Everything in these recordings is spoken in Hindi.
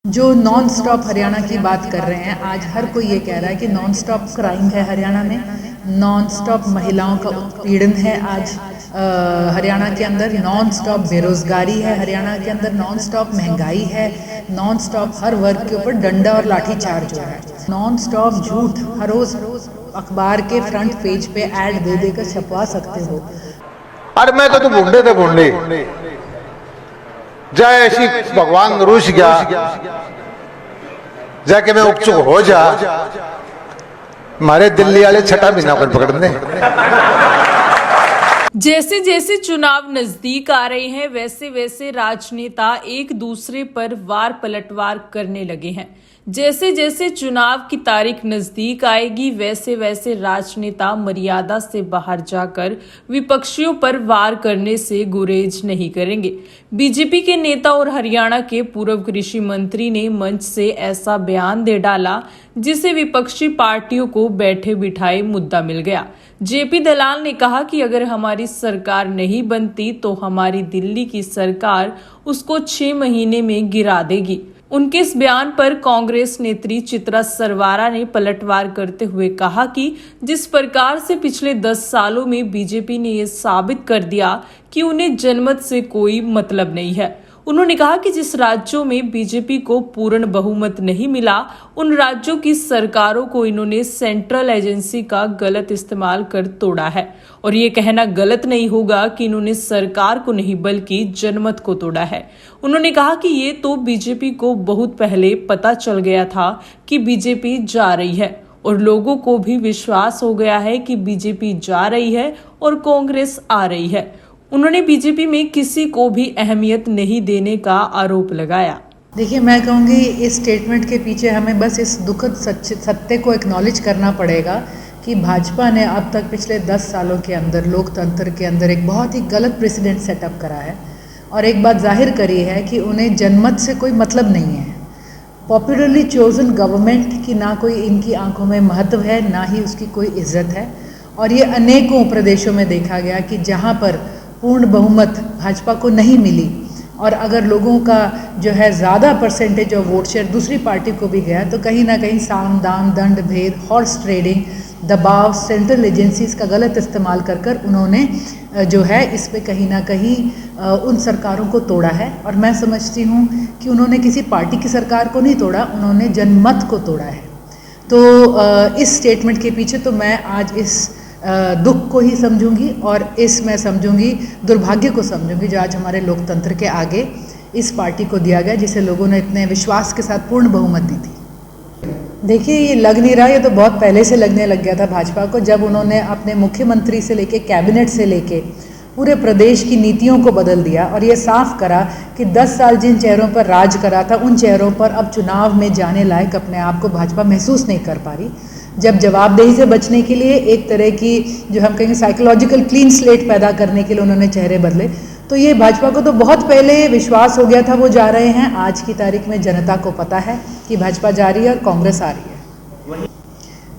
जो नॉन स्टॉप हरियाणा की बात कर रहे हैं, आज हर कोई ये कह रहा है कि नॉन स्टॉप क्राइम है हरियाणा में, नॉन स्टॉप महिलाओं का उत्पीड़न है आज हरियाणा के अंदर, नॉन स्टॉप बेरोजगारी है हरियाणा के अंदर, नॉन स्टॉप महंगाई है, नॉन स्टॉप हर वर्ग के ऊपर डंडा और लाठी चार्ज हो रहा है, नॉन स्टॉप झूठ हर रोज अखबार के फ्रंट पेज पे ऐड दे देकर छपवा सकते हो। अरे मैं तो ढूंढे थे ढूंढे जय ऐसी भगवान रूस गया जाके मैं उपचुक हो जा मारे दिल्ली वाले छठा महीना पर पकड़ने। जैसे जैसे चुनाव नजदीक आ रहे हैं वैसे वैसे राजनेता एक दूसरे पर वार पलटवार करने लगे हैं। जैसे जैसे चुनाव की तारीख नजदीक आएगी वैसे वैसे राजनेता मर्यादा से बाहर जाकर विपक्षियों पर वार करने से गुरेज नहीं करेंगे। बीजेपी के नेता और हरियाणा के पूर्व कृषि मंत्री ने मंच से ऐसा बयान दे डाला जिसे विपक्षी पार्टियों को बैठे बिठाए मुद्दा मिल गया। जेपी दलाल ने कहा कि अगर हमारी सरकार नहीं बनती तो हमारी दिल्ली की सरकार उसको 6 महीने में गिरा देगी। उनके इस बयान पर कांग्रेस नेत्री चित्रा सरवारा ने पलटवार करते हुए कहा कि जिस प्रकार से पिछले 10 सालों में बीजेपी ने यह साबित कर दिया कि उन्हें जनमत से कोई मतलब नहीं है। उन्होंने कहा कि जिस राज्यों में बीजेपी को पूर्ण बहुमत नहीं मिला उन राज्यों की सरकारों को इन्होंने सेंट्रल एजेंसी का गलत इस्तेमाल कर तोड़ा है और ये कहना गलत नहीं होगा कि इन्होंने सरकार को नहीं बल्कि जनमत को तोड़ा है। उन्होंने कहा कि ये तो बीजेपी को बहुत पहले पता चल गया था कि बीजेपी जा रही है और लोगों को भी विश्वास हो गया है कि बीजेपी जा रही है और कांग्रेस आ रही है। उन्होंने बीजेपी में किसी को भी अहमियत नहीं देने का आरोप लगाया। देखिए, मैं कहूँगी इस स्टेटमेंट के पीछे हमें बस इस दुखद सत्य को एक्नॉलेज करना पड़ेगा कि भाजपा ने अब तक पिछले 10 सालों के अंदर लोकतंत्र के अंदर एक बहुत ही गलत प्रेसिडेंट सेटअप करा है और एक बात जाहिर करी है कि उन्हें जनमत से कोई मतलब नहीं है। पॉपुलरली चोजन गवर्नमेंट की ना कोई इनकी आंखों में महत्व है, ना ही उसकी कोई इज्जत है। और ये अनेकों प्रदेशों में देखा गया कि जहाँ पर पूर्ण बहुमत भाजपा को नहीं मिली और अगर लोगों का जो है ज़्यादा परसेंटेज ऑफ वोट शेयर दूसरी पार्टी को भी गया तो कहीं ना कहीं साम दाम दंड भेद, हॉर्स ट्रेडिंग, दबाव, सेंट्रल एजेंसीज का गलत इस्तेमाल कर कर उन्होंने जो है इस पे कहीं ना कहीं उन सरकारों को तोड़ा है। और मैं समझती हूँ कि उन्होंने किसी पार्टी की सरकार को नहीं तोड़ा, उन्होंने जनमत को तोड़ा है। तो इस स्टेटमेंट के पीछे तो मैं आज इस दुख को ही समझूंगी और इस मैं समझूंगी दुर्भाग्य को समझूंगी जो आज हमारे लोकतंत्र के आगे इस पार्टी को दिया गया जिसे लोगों ने इतने विश्वास के साथ पूर्ण बहुमत दी थी। देखिए, ये लग नहीं रहा, ये तो बहुत पहले से लगने लग गया था भाजपा को, जब उन्होंने अपने मुख्यमंत्री से लेके कैबिनेट से लेके पूरे प्रदेश की नीतियों को बदल दिया और ये साफ करा कि 10 साल जिन चेहरों पर राज करा था उन चेहरों पर अब चुनाव में जाने लायक अपने आप को भाजपा महसूस नहीं कर पा रही। जब जवाबदेही से बचने के लिए एक तरह की जो हम कहेंगे साइकोलॉजिकल क्लीन स्लेट पैदा करने के लिए उन्होंने चेहरे बदले, तो ये भाजपा को तो बहुत पहले विश्वास हो गया था वो जा रहे हैं। आज की तारीख में जनता को पता है कि भाजपा जा रही है और कांग्रेस आ रही है।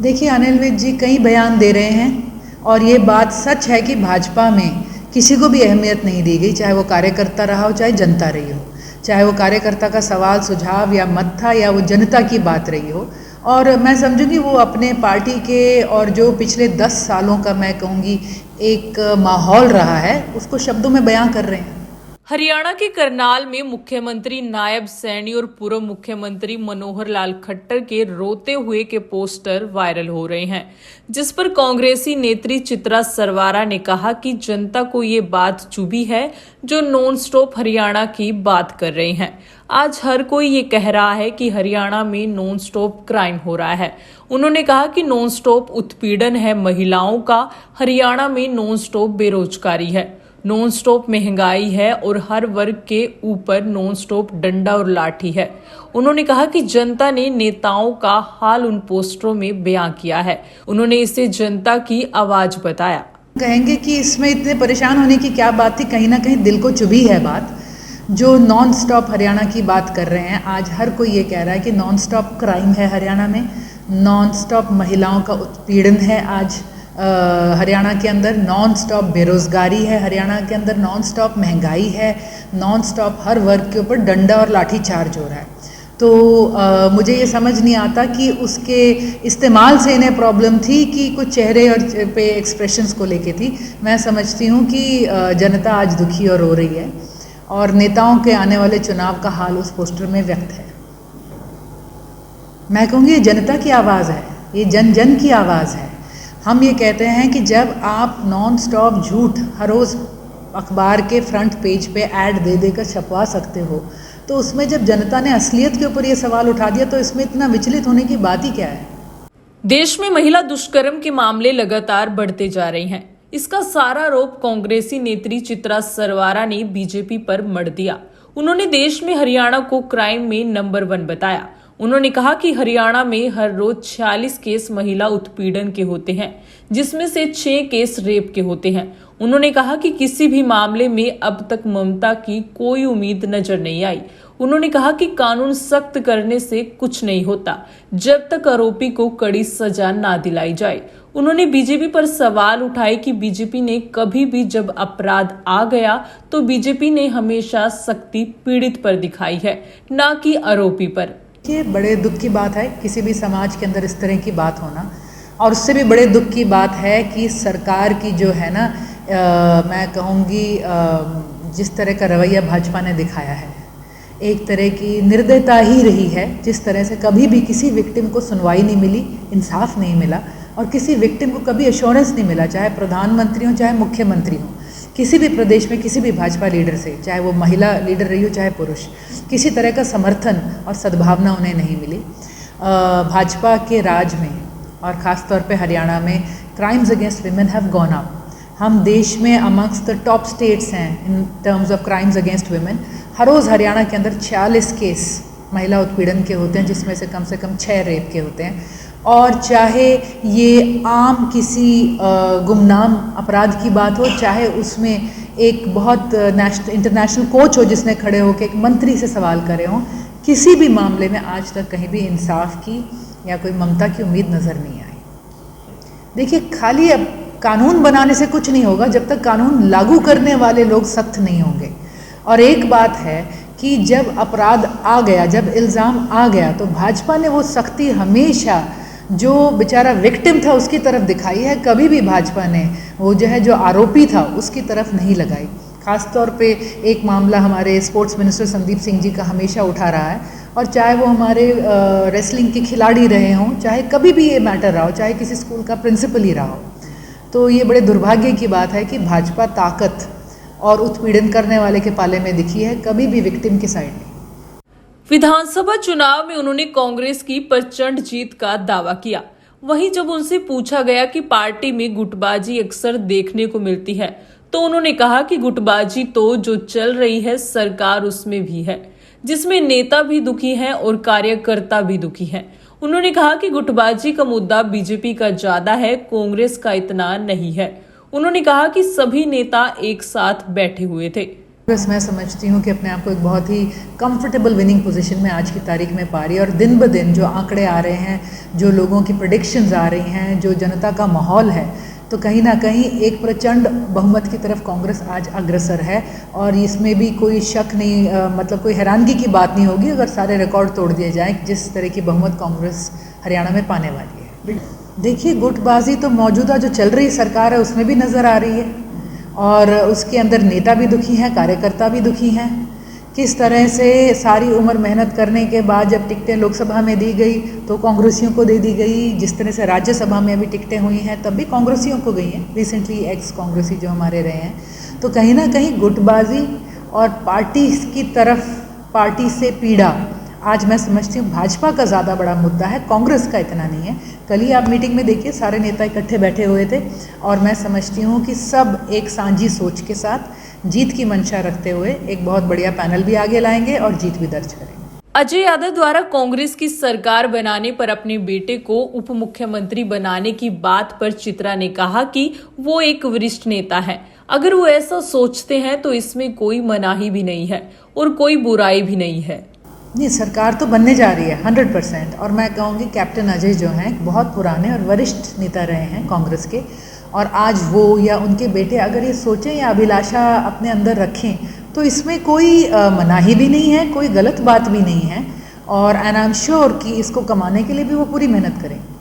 देखिए अनिल विज जी कई बयान दे रहे हैं और ये बात सच है कि भाजपा में किसी को भी अहमियत नहीं दी गई, चाहे वो कार्यकर्ता रहा हो चाहे जनता रही हो, चाहे वो कार्यकर्ता का सवाल सुझाव या मत था या वो जनता की बात रही हो। और मैं समझूंगी वो अपने पार्टी के और जो पिछले 10 सालों का मैं कहूँगी एक माहौल रहा है उसको शब्दों में बयां कर रहे हैं। हरियाणा के करनाल में मुख्यमंत्री नायब सैनी और पूर्व मुख्यमंत्री मनोहर लाल खट्टर के रोते हुए के पोस्टर वायरल हो रहे हैं, जिस पर कांग्रेसी नेत्री चित्रा सरवारा ने कहा कि जनता को ये बात चुभी है जो नॉन स्टॉप हरियाणा की बात कर रहे हैं। आज हर कोई ये कह रहा है कि हरियाणा में नॉन स्टॉप क्राइम हो रहा है। उन्होंने कहा कि नॉन स्टॉप उत्पीड़न है महिलाओं का, हरियाणा में नॉन स्टॉप बेरोजगारी है, नॉन स्टॉप महंगाई है और हर वर्ग के ऊपर नॉन स्टॉप डंडा और लाठी है। उन्होंने कहा कि जनता ने नेताओं का हाल उन पोस्टरों में बयां किया है। उन्होंने इसे जनता की आवाज बताया। कहेंगे कि इसमें इतने परेशान होने की क्या बात थी, कहीं ना कहीं दिल को चुभी है बात। जो नॉन स्टॉप हरियाणा की बात कर रहे हैं, आज हर कोई ये कह रहा है कि नॉन स्टॉप क्राइम है हरियाणा में, नॉन स्टॉप महिलाओं का उत्पीड़न है आज हरियाणा के अंदर, नॉन स्टॉप बेरोजगारी है हरियाणा के अंदर, नॉन स्टॉप महंगाई है, नॉन स्टॉप हर वर्ग के ऊपर डंडा और लाठी चार्ज हो रहा है। तो मुझे ये समझ नहीं आता कि उसके इस्तेमाल से इन्हें प्रॉब्लम थी कि कुछ चेहरे और पे एक्सप्रेशंस को लेके थी। मैं समझती हूँ कि जनता आज दुखी और रो रही है और नेताओं के आने वाले चुनाव का हाल उस पोस्टर में व्यक्त है। मैं कहूँगी ये जनता की आवाज़ है, ये जन जन की आवाज़ है। हम ये कहते हैं कि जब आप नॉन स्टॉप झूठ हर रोज़ अखबार के फ्रंट पेज पे ऐड दे देकर छपवा सकते हो, तो उसमें जब जनता ने असलियत के ऊपर ये सवाल उठा दिया तो इसमें इतना विचलित होने की बात ही क्या है। देश में महिला दुष्कर्म के मामले लगातार बढ़ते जा रहे हैं। इसका सारा आरोप कांग्रेसी नेत्री चित्रा सरवारा ने बीजेपी पर मढ़ दिया। उन्होंने देश में हरियाणा को क्राइम में नंबर 1 बताया। उन्होंने कहा कि हरियाणा में हर रोज 46 केस महिला उत्पीड़न के होते हैं, जिसमें से 6 केस रेप के होते हैं। उन्होंने कहा कि किसी भी मामले में अब तक ममता की कोई उम्मीद नजर नहीं आई। उन्होंने कहा कि कानून सख्त करने से कुछ नहीं होता जब तक आरोपी को कड़ी सजा ना दिलाई जाए। उन्होंने बीजेपी पर सवाल उठाए कि बीजेपी ने कभी भी जब अपराध आ गया तो बीजेपी ने हमेशा सख्ती पीड़ित पर दिखाई है, ना कि आरोपी पर। ये बड़े दुख की बात है किसी भी समाज के अंदर इस तरह की बात होना, और उससे भी बड़े दुख की बात है कि सरकार की जो है ना मैं कहूँगी जिस तरह का रवैया भाजपा ने दिखाया है, एक तरह की निर्दयता ही रही है। जिस तरह से कभी भी किसी विक्टिम को सुनवाई नहीं मिली, इंसाफ नहीं मिला और किसी विक्टिम को कभी एश्योरेंस नहीं मिला, चाहे प्रधानमंत्री हो चाहे मुख्यमंत्री हो, किसी भी प्रदेश में किसी भी भाजपा लीडर से, चाहे वो महिला लीडर रही हो चाहे पुरुष, किसी तरह का समर्थन और सद्भावना उन्हें नहीं मिली। भाजपा के राज में और ख़ास तौर पे हरियाणा में crimes against women have gone up. हम देश में अमंग्स द टॉप स्टेट्स हैं in terms of crimes against women. हर रोज़ हरियाणा के अंदर 46 केस महिला उत्पीड़न के होते हैं, जिसमें से कम 6 रेप के होते हैं। और चाहे ये आम किसी गुमनाम अपराध की बात हो, चाहे उसमें एक बहुत इंटरनेशनल कोच हो जिसने खड़े होकर एक मंत्री से सवाल करे हों, किसी भी मामले में आज तक कहीं भी इंसाफ की या कोई ममता की उम्मीद नज़र नहीं आई। देखिए, खाली अब कानून बनाने से कुछ नहीं होगा जब तक कानून लागू करने वाले लोग सख्त नहीं होंगे। और एक बात है कि जब अपराध आ गया, जब इल्ज़ाम आ गया, तो भाजपा ने वो सख्ती हमेशा जो बेचारा विक्टिम था उसकी तरफ दिखाई है। कभी भी भाजपा ने वो जो आरोपी था उसकी तरफ नहीं लगाई। खास तौर पे एक मामला हमारे स्पोर्ट्स मिनिस्टर संदीप सिंह जी का हमेशा उठा रहा है, और चाहे वो हमारे रेसलिंग के खिलाड़ी रहे हों, चाहे कभी भी ये मैटर रहा हो, चाहे किसी स्कूल का प्रिंसिपल ही रहा हो। तो ये बड़े दुर्भाग्य की बात है कि भाजपा ताकत और उत्पीड़न करने वाले के पाले में दिखी है, कभी भी विक्टिम की साइड नहीं। विधानसभा चुनाव में उन्होंने कांग्रेस की प्रचंड जीत का दावा किया। वहीं जब उनसे पूछा गया कि पार्टी में गुटबाजी अक्सर देखने को मिलती है, तो उन्होंने कहा कि गुटबाजी तो जो चल रही है सरकार उसमें भी है, जिसमें नेता भी दुखी हैं और कार्यकर्ता भी दुखी हैं। उन्होंने कहा कि गुटबाजी का मुद्दा बीजेपी का ज्यादा है, कांग्रेस का इतना नहीं है। उन्होंने कहा कि सभी नेता एक साथ बैठे हुए थे। बस मैं समझती हूँ कि अपने आप को एक बहुत ही कंफर्टेबल विनिंग पोजीशन में आज की तारीख में पा रही है, और दिन ब दिन जो आंकड़े आ रहे हैं, जो लोगों की प्रेडिक्शंस आ रही हैं, जो जनता का माहौल है, तो कहीं ना कहीं एक प्रचंड बहुमत की तरफ कांग्रेस आज अग्रसर है। और इसमें भी कोई शक नहीं, मतलब कोई हैरानगी की बात नहीं होगी अगर सारे रिकॉर्ड तोड़ दिए जाएं जिस तरह की बहुमत कांग्रेस हरियाणा में पाने वाली है। देखिए, गुटबाजी तो मौजूदा जो चल रही सरकार है उसमें भी नज़र आ रही है, और उसके अंदर नेता भी दुखी हैं, कार्यकर्ता भी दुखी हैं। किस तरह से सारी उम्र मेहनत करने के बाद जब टिकटें लोकसभा में दी गई तो कांग्रेसियों को दे दी गई, जिस तरह से राज्यसभा में अभी टिकटें हुई हैं तब भी कांग्रेसियों को गई हैं, रिसेंटली एक्स कांग्रेसी जो हमारे रहे हैं। तो कहीं ना कहीं गुटबाजी और पार्टी की तरफ, पार्टी से पीड़ा आज मैं समझती हूँ भाजपा का ज़्यादा बड़ा मुद्दा है, कांग्रेस का इतना नहीं है। कल ही आप मीटिंग में देखिए, सारे नेता इकट्ठे बैठे हुए थे, और मैं समझती हूँ कि सब एक साझी सोच के साथ जीत की मंशा रखते हुए एक बहुत बढ़िया पैनल भी आगे लाएंगे और जीत भी दर्ज करेंगे। अजय यादव द्वारा कांग्रेस की सरकार बनाने पर अपने बेटे को उप मुख्यमंत्री बनाने की बात पर चित्रा ने कहा कि वो एक वरिष्ठ नेता है, अगर वो ऐसा सोचते हैं तो इसमें कोई मनाही भी नहीं है और कोई बुराई भी नहीं है। नहीं, सरकार तो बनने जा रही है 100%, और मैं कहूँगी कैप्टन अजय जो हैं बहुत पुराने और वरिष्ठ नेता रहे हैं कांग्रेस के, और आज वो या उनके बेटे अगर ये सोचें या अभिलाषा अपने अंदर रखें तो इसमें कोई मनाही भी नहीं है, कोई गलत बात भी नहीं है। और एंड आई एम श्योर कि इसको कमाने के लिए भी वो पूरी मेहनत करेंगे।